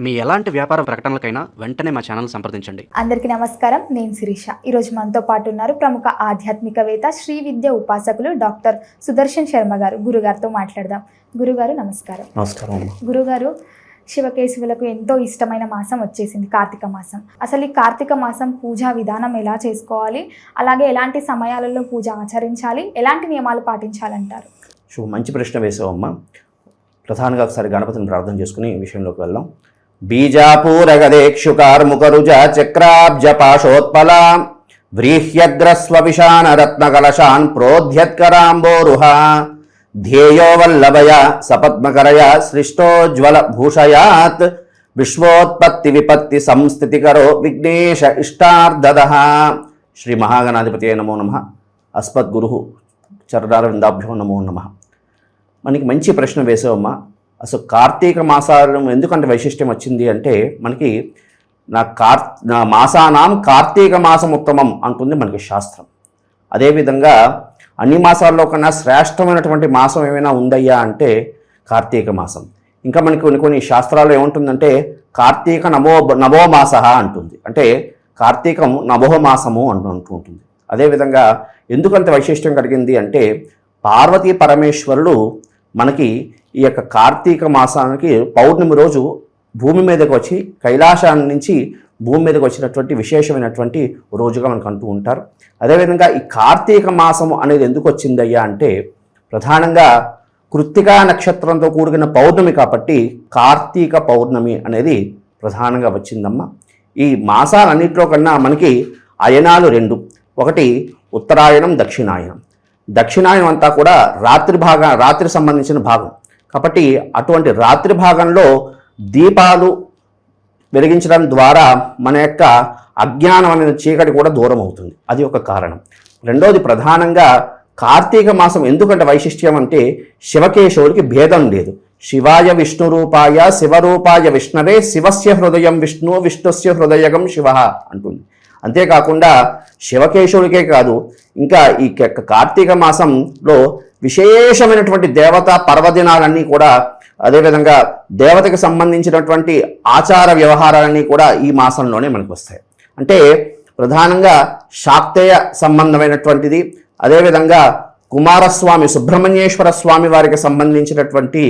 మీ ఎలాంటి వ్యాపార ప్రకటనలకైనా వెంటనే మా ఛానల్ సంప్రదించండి. అందరికీ నమస్కారం. నేను శిరీష. ఈరోజు మనతో పాటు ఉన్నారు ప్రముఖ ఆధ్యాత్మికవేత్త, శ్రీ విద్య ఉపాసకులు డాక్టర్ సుదర్శన్ శర్మ గారు. గురుగారితో మాట్లాడదాం. గురుగారు నమస్కారం. నమస్కారం. గురుగారు, శివకేశవులకు ఎంతో ఇష్టమైన మాసం వచ్చేసింది, కార్తీక మాసం. అసలు ఈ కార్తీక మాసం పూజా విధానం ఎలా చేసుకోవాలి, అలాగే ఎలాంటి సమయాలలో పూజ ఆచరించాలి, ఎలాంటి నియమాలు పాటించాలంటారు? మంచి ప్రశ్న వేసావమ్మా. ప్రధానంగా ఒకసారి గణపతిని ప్రార్థన చేసుకుని విషయంలోకి వెళ్దాం. బీజాపూరగదేక్షుకార్ముకరుజ చక్రాబ్జ పాశోత్పల వ్రీహ్యగ్రస్వవిశాన రత్నకలశాన్ ప్రోధ్యత్కరాంబోరుహ ధ్యేయో వల్లభయ సపద్మకరయ సృష్టోజ్వల భూషయాత్ విశ్వోత్పత్తి విపత్తి సంస్థితికరో విఘ్నేశ ఇష్టార్థదః. శ్రీ మహాగణాధిపతయే నమో నమః. అస్మద్గురు చరణారవిందాభ్యో నమో నమః. మనకి మంచి ప్రశ్న వేసావమ్మా. అసలు కార్తీక మాసాలు ఎందుకంటే వైశిష్ట్యం వచ్చింది అంటే, మనకి నా మాసానాం కార్తీక మాసం ఉత్తమం అంటుంది మనకి శాస్త్రం. అదేవిధంగా అన్ని మాసాల్లో కన్నా శ్రేష్టమైనటువంటి మాసం ఏమైనా ఉందయ్యా అంటే కార్తీక మాసం. ఇంకా మనకి కొన్ని శాస్త్రాల్లో ఏముంటుందంటే కార్తీక నవో మాస అంటుంది. అంటే కార్తీకం నవో మాసము అంటూ ఉంటుంది. అదేవిధంగా ఎందుకంత వైశిష్ట్యం కలిగింది అంటే, పార్వతీ పరమేశ్వరుడు మనకి ఈ యొక్క కార్తీక మాసానికి పౌర్ణమి రోజు భూమి మీదకి వచ్చి కైలాసాన్ని నుంచి భూమి మీదకి వచ్చినటువంటి విశేషమైనటువంటి రోజుగా మనకు అంటూ ఉంటారు. అదేవిధంగా ఈ కార్తీక మాసము అనేది ఎందుకు వచ్చిందయ్యా అంటే, ప్రధానంగా కృత్తికా నక్షత్రంతో కూడిన పౌర్ణమి కాబట్టి కార్తీక పౌర్ణమి అనేది ప్రధానంగా వచ్చిందమ్మా. ఈ మాసాలన్నింటిలో కన్నా మనకి అయనాలు రెండు. ఒకటి ఉత్తరాయణం, దక్షిణాయనం. దక్షిణాయనం అంతా కూడా రాత్రి సంబంధించిన భాగం కాబట్టి అటువంటి రాత్రి భాగంలో దీపాలు వెలిగించడం ద్వారా మన యొక్క అజ్ఞానం అనే చీకటి కూడా దూరం అవుతుంది. అది ఒక కారణం. రెండోది ప్రధానంగా కార్తీక మాసం ఎందుకంటే వైశిష్ట్యం అంటే, శివకేశవుడికి భేదం లేదు. శివాయ విష్ణు రూపాయ శివరూపాయ విష్ణవే శివస్య హృదయం విష్ణు విష్ణుస్య హృదయగం శివ అంటుంది. అంతేకాకుండా శివకేశవుడికే కాదు, ఇంకా ఈ కార్తీక మాసంలో విశేషమైనటువంటి దేవతా పర్వదినాలన్నీ కూడా, అదేవిధంగా దేవతకి సంబంధించినటువంటి ఆచార వ్యవహారాలన్నీ కూడా ఈ మాసంలోనే మనకు వస్తాయి. అంటే ప్రధానంగా శాక్తేయ సంబంధమైనటువంటిది, అదేవిధంగా కుమారస్వామి సుబ్రహ్మణ్యేశ్వర స్వామి వారికి సంబంధించినటువంటి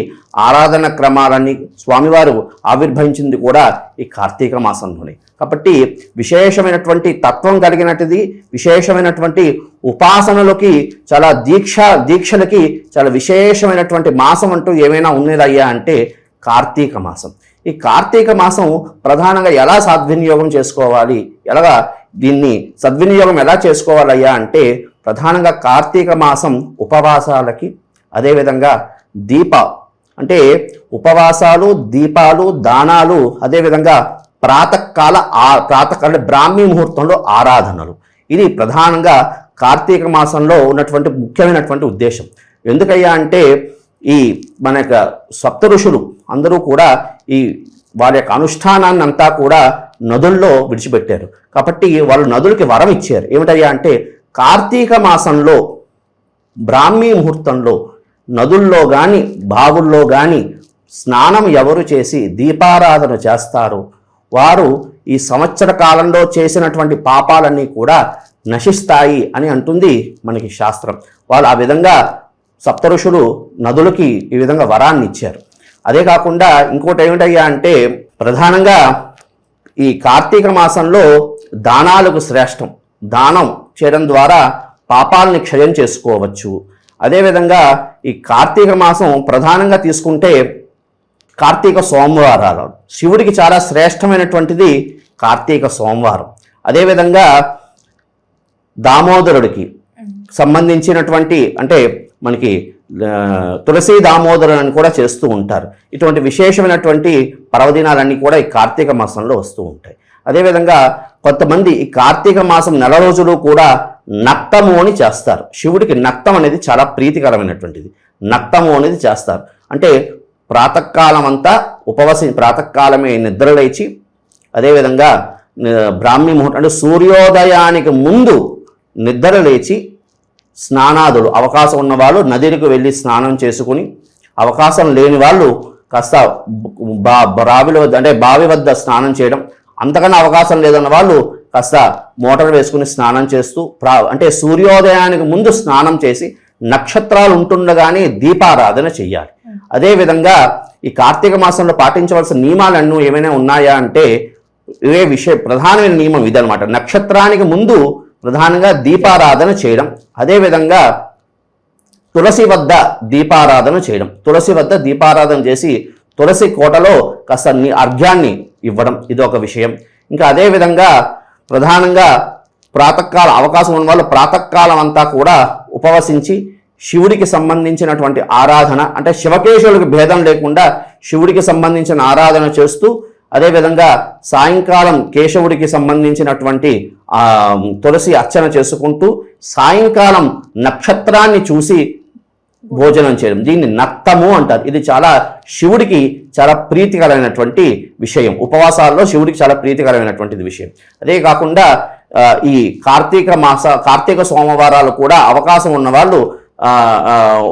ఆరాధన క్రమాలన్నీ స్వామివారు ఆవిర్భవించింది కూడా ఈ కార్తీక మాసంలోనే. కాబట్టి విశేషమైనటువంటి తత్వం కలిగినట్టుది, విశేషమైనటువంటి ఉపాసనలకి చాలా దీక్షలకి చాలా విశేషమైనటువంటి మాసం అంటూ ఏమైనా ఉన్నదయ్యా అంటే కార్తీక మాసం. ఈ కార్తీక మాసం ప్రధానంగా ఎలా సద్వినియోగం చేసుకోవాలి, ఎలాగా దీన్ని సద్వినియోగం ఎలా చేసుకోవాలయ్యా అంటే, ప్రధానంగా కార్తీక మాసం ఉపవాసాలకి, అదేవిధంగా అంటే ఉపవాసాలు, దీపాలు, దానాలు, అదేవిధంగా ప్రాతకాల బ్రాహ్మీ ముహూర్తంలో ఆరాధనలు, ఇది ప్రధానంగా కార్తీక మాసంలో ఉన్నటువంటి ముఖ్యమైనటువంటి ఉద్దేశం. ఎందుకయ్యా అంటే, ఈ మన యొక్క సప్త ఋషులు అందరూ కూడా ఈ వారి యొక్క అనుష్ఠానాన్ని అంతా కూడా నదుల్లో విడిచిపెట్టారు. కాబట్టి వాళ్ళు నదులకి వరం ఇచ్చారు. ఏమిటయ్యా అంటే, కార్తీక మాసంలో బ్రాహ్మీ ముహూర్తంలో నదుల్లో కానీ బావుల్లో కానీ స్నానం ఎవరు చేసి దీపారాధన చేస్తారో వారు ఈ సంవత్సర కాలంలో చేసినటువంటి పాపాలన్నీ కూడా నశిస్తాయి అని అంటుంది మనకి శాస్త్రం. వాళ్ళు ఆ విధంగా సప్తఋషులు నదులకి ఈ విధంగా వరాన్ని ఇచ్చారు. అదే కాకుండా ఇంకోటి ఏమిటయ్యా అంటే, ప్రధానంగా ఈ కార్తీక మాసంలో దానాలకు శ్రేష్టం. దానం చేయడం ద్వారా పాపాలని క్షయం చేసుకోవచ్చు. అదేవిధంగా ఈ కార్తీక మాసం ప్రధానంగా తీసుకుంటే కార్తీక సోమవారాలు శివుడికి చాలా శ్రేష్టమైనటువంటిది కార్తీక సోమవారం. అదేవిధంగా దామోదరుడికి సంబంధించినటువంటి, అంటే మనకి తులసి దామోదరుడు అని కూడా చేస్తూ ఉంటారు. ఇటువంటి విశేషమైనటువంటి పర్వదినాలన్నీ కూడా ఈ కార్తీక మాసంలో వస్తూ ఉంటాయి. అదేవిధంగా కొంతమంది ఈ కార్తీక మాసం నెల రోజులు కూడా నక్తము అని చేస్తారు. శివుడికి నక్తం అనేది చాలా ప్రీతికరమైనటువంటిది. నక్తము అనేది చేస్తారు. అంటే ప్రాతకాలం అంతా ప్రాతకాలమే నిద్ర లేచి, అదేవిధంగా బ్రాహ్మీ ముహూర్తం అంటే సూర్యోదయానికి ముందు నిద్ర లేచి స్నానాదులు అవకాశం ఉన్నవాళ్ళు నదికి వెళ్ళి స్నానం చేసుకుని, అవకాశం లేని వాళ్ళు కాస్త బావిలో అంటే బావి వద్ద స్నానం చేయడం, అంతకన్నా అవకాశం లేదన్న వాళ్ళు కాస్త మోటార్ వేసుకుని స్నానం చేస్తూ అంటే సూర్యోదయానికి ముందు స్నానం చేసి నక్షత్రాలు ఉంటుండగానే దీపారాధన చెయ్యాలి. అదేవిధంగా ఈ కార్తీక మాసంలో పాటించవలసిన నియమాలన్నీ ఏమైనా ఉన్నాయా అంటే ప్రధానమైన నియమం ఇదనమాట. నక్షత్రానికి ముందు ప్రధానంగా దీపారాధన చేయడం, అదేవిధంగా తులసి వద్ద దీపారాధన చేయడం. తులసి వద్ద దీపారాధన చేసి తులసి కోటలో కాస్త అర్ఘ్యాన్ని ఇవ్వడం, ఇది ఒక విషయం. ఇంకా అదేవిధంగా ప్రధానంగా ప్రాతకాలం అవకాశం ఉన్న వాళ్ళు ప్రాతకాలం అంతా కూడా ఉపవసించి శివుడికి సంబంధించినటువంటి ఆరాధన అంటే శివకేశవులకు భేదం లేకుండా శివుడికి సంబంధించిన ఆరాధన చేస్తూ, అదేవిధంగా సాయంకాలం కేశవుడికి సంబంధించినటువంటి తులసి అర్చన చేసుకుంటూ సాయంకాలం నక్షత్రాన్ని చూసి భోజనం చేయడం, దీన్ని నక్తము అంటారు. ఇది చాలా శివుడికి చాలా ప్రీతికరమైనటువంటి విషయం. ఉపవాసాల్లో శివుడికి చాలా ప్రీతికరమైనటువంటిది విషయం. అదే కాకుండా ఈ కార్తీక సోమవారాలు కూడా అవకాశం ఉన్నవాళ్ళు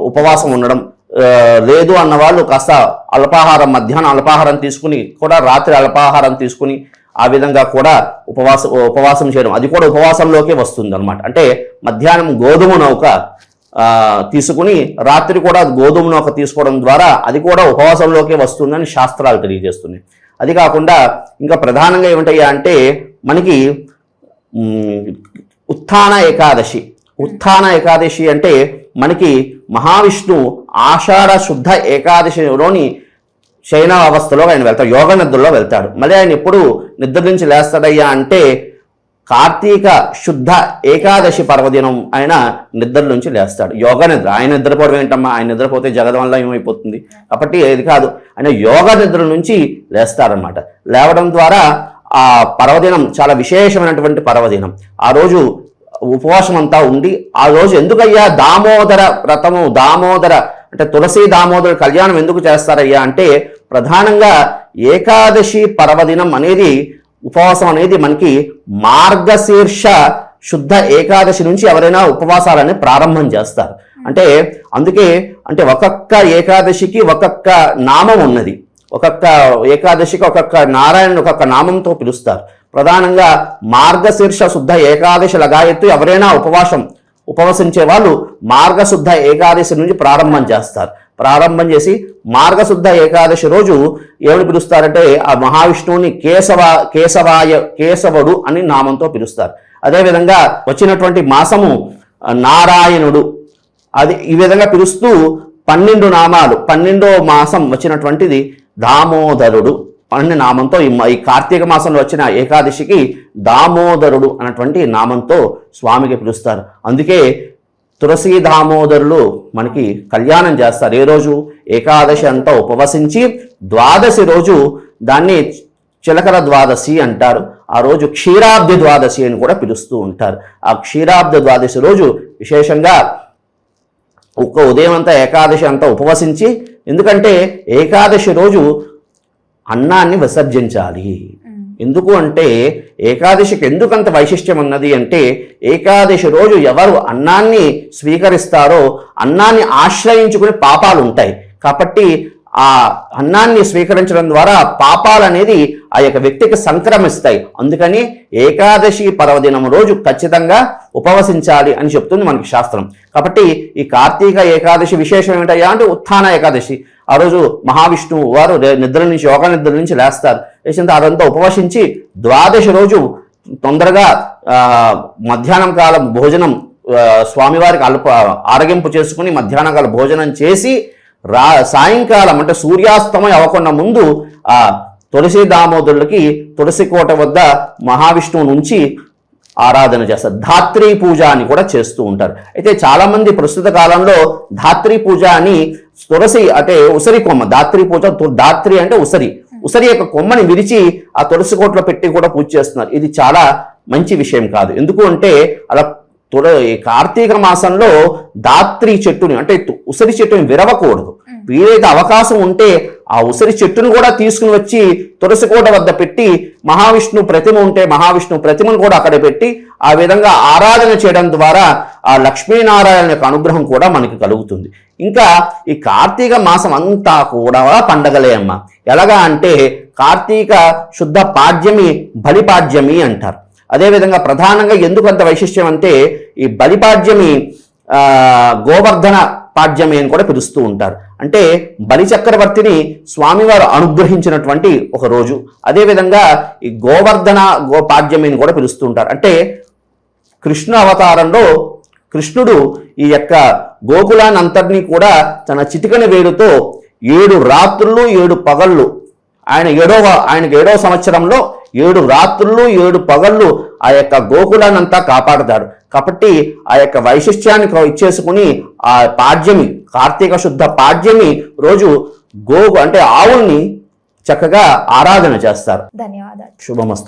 ఉపవాసం ఉండడం, లేదు అన్నవాళ్ళు కాస్త అల్పాహారం మధ్యాహ్నం అల్పాహారం తీసుకుని కూడా రాత్రి అల్పాహారం తీసుకుని ఆ విధంగా కూడా ఉపవాసం చేయడం, అది కూడా ఉపవాసంలోకే వస్తుంది అనమాట. అంటే మధ్యాహ్నం గోధుమ నౌక తీసుకుని రాత్రి కూడా గోధుమ నౌక తీసుకోవడం ద్వారా అది కూడా ఉపవాసంలోకే వస్తుందని శాస్త్రాలు తెలియజేస్తున్నాయి. అది కాకుండా ఇంకా ప్రధానంగా ఏమిటయ్యా అంటే మనకి ఉత్థాన ఏకాదశి అంటే మనకి మహావిష్ణు ఆషాఢ శుద్ధ ఏకాదశిలోని శయన అవస్థలో ఆయన వెళ్తాడు, యోగ నిద్రలో వెళ్తాడు. మళ్ళీ ఆయన ఎప్పుడు నిద్ర నుంచి లేస్తాడయ్యా అంటే కార్తీక శుద్ధ ఏకాదశి పర్వదినం ఆయన నిద్ర నుంచి లేస్తాడు. యోగ నిద్ర, ఆయన నిద్రపోవడం ఏంటమ్మా, ఆయన నిద్రపోతే జగదం వల్ల ఏమైపోతుంది, కాబట్టి ఏది కాదు, ఆయన యోగ నిద్ర నుంచి లేస్తాడనమాట. లేవడం ద్వారా ఆ పర్వదినం చాలా విశేషమైనటువంటి పర్వదినం. ఆ రోజు ఉపవాసం అంతా ఉండి ఆ రోజు ఎందుకయ్యా దామోదర వ్రతము, దామోదర అంటే తులసి దామోదర కళ్యాణం ఎందుకు చేస్తారయ్యా అంటే ప్రధానంగా ఏకాదశి పర్వదినం అనేది ఉపవాసం అనేది మనకి మార్గశీర్ష శుద్ధ ఏకాదశి నుంచి ఎవరైనా ఉపవాసాలని ప్రారంభం చేస్తారు. అంటే అందుకే అంటే ఒక్కొక్క ఏకాదశికి ఒక్కొక్క నామం ఉన్నది, ఒక్కొక్క ఏకాదశికి ఒక్కొక్క నారాయణుని ఒక్కొక్క నామంతో పిలుస్తారు. ప్రధానంగా మార్గశీర్ష శుద్ధ ఏకాదశి లగాయత్తు ఎవరైనా ఉపవసించే వాళ్ళు మార్గశుద్ధ ఏకాదశి నుంచి ప్రారంభం చేస్తారు. ప్రారంభం చేసి మార్గశుద్ధ ఏకాదశి రోజు ఏమని పిలుస్తారంటే ఆ మహావిష్ణువుని కేశవుడు అని నామంతో పిలుస్తారు. అదేవిధంగా వచ్చినటువంటి మాసము నారాయణుడు, అది ఈ విధంగా పిలుస్తూ 12 నామాలు, 12వ మాసం వచ్చినటువంటిది దామోదరుడు అనే నామంతో ఈ కార్తీక మాసంలో వచ్చిన ఏకాదశికి దామోదరుడు అన్నటువంటి నామంతో స్వామికి పిలుస్తారు. అందుకే తులసి దామోదరులు మనకి కళ్యాణం చేస్తారు. ఏ రోజు ఏకాదశి అంతా ఉపవసించి ద్వాదశి రోజు దాన్ని చిలకర ద్వాదశి అంటారు. ఆ రోజు క్షీరాబ్ది ద్వాదశి అని కూడా పిలుస్తూ ఉంటారు. ఆ క్షీరాబ్ది ద్వాదశి రోజు విశేషంగా ఉదయం అంతా ఏకాదశి అంతా ఉపవసించి, ఎందుకంటే ఏకాదశి రోజు అన్నాన్ని విసర్జించాలి. ఎందుకు అంటే ఏకాదశికి ఎందుకంత వైశిష్ట్యం ఉన్నది అంటే ఏకాదశి రోజు ఎవరు అన్నాన్ని స్వీకరిస్తారో అన్నాన్ని ఆశ్రయించుకునే పాపాలు ఉంటాయి. కాబట్టి ఆ అన్నాన్ని స్వీకరించడం ద్వారా పాపాలు అనేది ఆ యొక్క వ్యక్తికి సంక్రమిస్తాయి. అందుకని ఏకాదశి పర్వదినం రోజు ఖచ్చితంగా ఉపవసించాలి అని చెప్తుంది మనకి శాస్త్రం. కాబట్టి ఈ కార్తీక ఏకాదశి విశేషం ఏమిటయ్యా అంటే ఉత్థాన ఏకాదశి. ఆ రోజు మహావిష్ణువు వారు యోగ నిద్ర నుంచి లేస్తారు. లేచిన అదంతా ఉపవసించి ద్వాదశి రోజు తొందరగా మధ్యాహ్నం కాలం భోజనం స్వామివారికి ఆరగింపు చేసుకుని మధ్యాహ్నం కాలం భోజనం చేసి సాయంకాలం అంటే సూర్యాస్తమయం అవ్వకుండా ముందు ఆ తులసి దామోదరులకి తులసి కోట వద్ద మహావిష్ణువు నుంచి ఆరాధన చేస్తారు. ధాత్రీ పూజ అని కూడా చేస్తూ ఉంటారు. అయితే చాలా మంది ప్రస్తుత కాలంలో ధాత్రీ పూజ అని తులసి అంటే ఉసిరి కొమ్మ, ధాత్రీ పూజ, ధాత్రి అంటే ఉసిరి యొక్క కొమ్మని విరిచి ఆ తులసి కోటలో పెట్టి కూడా పూజ చేస్తున్నారు. ఇది చాలా మంచి విషయం కాదు. ఎందుకు అంటే అలా కార్తీక మాసంలో ధాత్రి చెట్టుని అంటే ఉసిరి చెట్టుని విరవకూడదు. వీలైతే అవకాశం ఉంటే ఆ ఉసిరి చెట్టును కూడా తీసుకుని వచ్చి తులసికోట వద్ద పెట్టి మహావిష్ణు ప్రతిమ ఉంటే మహావిష్ణు ప్రతిమను కూడా అక్కడ పెట్టి ఆ విధంగా ఆరాధన చేయడం ద్వారా ఆ లక్ష్మీనారాయణ యొక్క అనుగ్రహం కూడా మనకి కలుగుతుంది. ఇంకా ఈ కార్తీక మాసం అంతా కూడా పండగలే అమ్మ. ఎలాగా అంటే కార్తీక శుద్ధ పాడ్యమి బలిపాడ్యమి అంటారు. అదేవిధంగా ప్రధానంగా ఎందుకు అంత వైశిష్ట్యం అంటే ఈ బలిపాడ్యమి గోవర్ధన పాడ్యమి అని కూడా పిలుస్తూ ఉంటారు. అంటే బలి చక్రవర్తిని స్వామివారు అనుగ్రహించినటువంటి ఒక రోజు. అదేవిధంగా ఈ గోవర్ధన పాడ్యమి అని కూడా పిలుస్తూ ఉంటారు. అంటే కృష్ణ అవతారంలో కృష్ణుడు ఈ యొక్క గోకులాన్ని అంతటినీ కూడా తన చిటికన వేలుతో 7 రాత్రులు 7 పగళ్ళు ఆయనకి 7వ సంవత్సరంలో 7 రాత్రులు 7 పగళ్ళు ఆ యొక్క గోకులాన్నంతా కాపాడుతాడు. కాబట్టి ఆ యొక్క వైశిష్ట్యాన్ని ఇచ్చేసుకుని ఆ పాడ్యమి కార్తీక శుద్ధ పాడ్యమి రోజు అంటే ఆవుల్ని చక్కగా ఆరాధన చేస్తారు. ధన్యవాదాలు. శుభమస్తు.